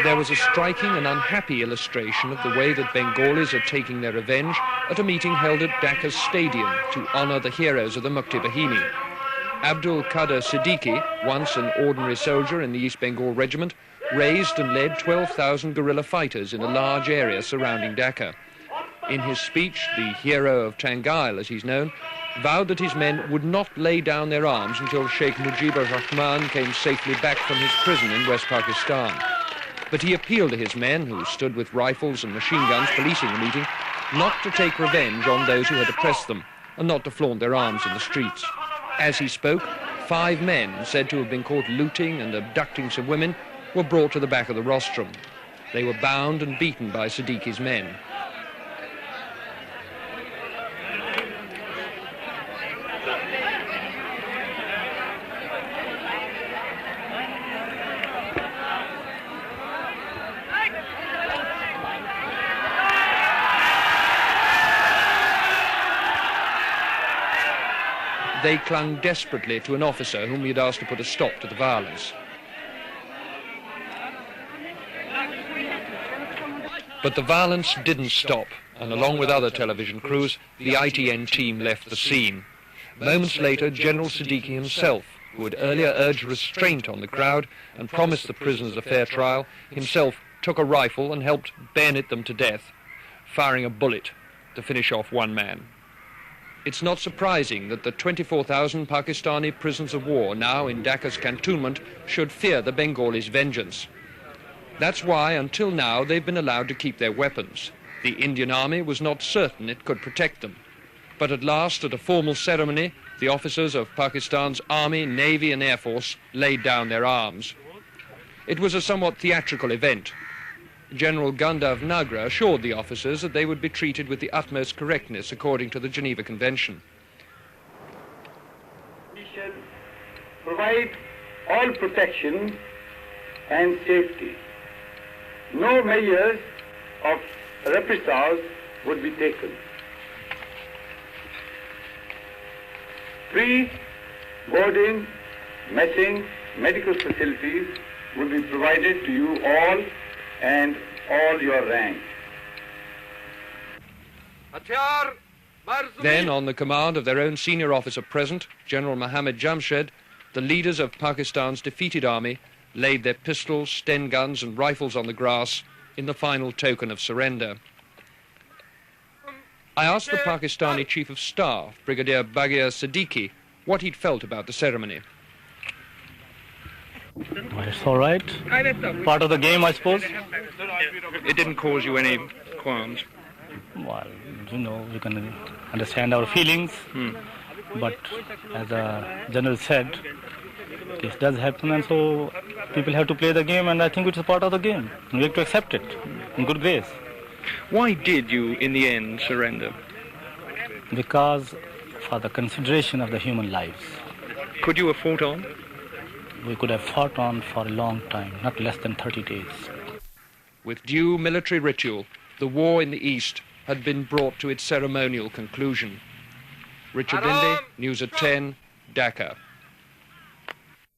There was a striking and unhappy illustration of the way that Bengalis are taking their revenge at a meeting held at Dhaka Stadium to honour the heroes of the Mukti Bahini. Abdul Qadir Siddiqui, once an ordinary soldier in the East Bengal Regiment, raised and led 12,000 guerrilla fighters in a large area surrounding Dhaka. In his speech, the hero of Tangail, as he's known, vowed that his men would not lay down their arms until Sheikh Mujibur Rahman came safely back from his prison in West Pakistan. But he appealed to his men, who stood with rifles and machine guns policing the meeting, not to take revenge on those who had oppressed them and not to flaunt their arms in the streets. As he spoke, 5 men, said to have been caught looting and abducting some women, were brought to the back of the rostrum. They were bound and beaten by Siddiqui's men. They clung desperately to an officer whom he had asked to put a stop to the violence. But the violence didn't stop, and along with other television crews, the ITN team left the scene. Moments later, General Siddiqui himself, who had earlier urged restraint on the crowd and promised the prisoners a fair trial, himself took a rifle and helped bayonet them to death, firing a bullet to finish off one man. It's not surprising that the 24,000 Pakistani prisoners of war now in Dhaka's cantonment should fear the Bengalis' vengeance. That's why, until now, they've been allowed to keep their weapons. The Indian Army was not certain it could protect them. But at last, at a formal ceremony, the officers of Pakistan's Army, Navy and Air Force laid down their arms. It was a somewhat theatrical event. General Gandharv Nagra assured the officers that they would be treated with the utmost correctness according to the Geneva Convention. We shall provide all protection and safety. No measures of reprisals would be taken. Free boarding, messing, medical facilities will be provided to you all and all your rank. Then, on the command of their own senior officer present, General Mohammad Jamshed, the leaders of Pakistan's defeated army laid their pistols, Sten guns and rifles on the grass in the final token of surrender. I asked the Pakistani Chief of Staff, Brigadier Baghir Siddiqui, what he'd felt about the ceremony. Well, it's all right. Part of the game, I suppose. It didn't cause you any qualms? Well, you know, you can understand our feelings. But as the General said, this does happen, and so people have to play the game, and I think it's a part of the game. We have to accept it in good grace. Why did you, in the end, surrender? Because for the consideration of the human lives. Could you have fought on? We could have fought on for a long time, not less than 30 days. With due military ritual, the war in the East had been brought to its ceremonial conclusion. Richard Linde, News at 10, Dhaka.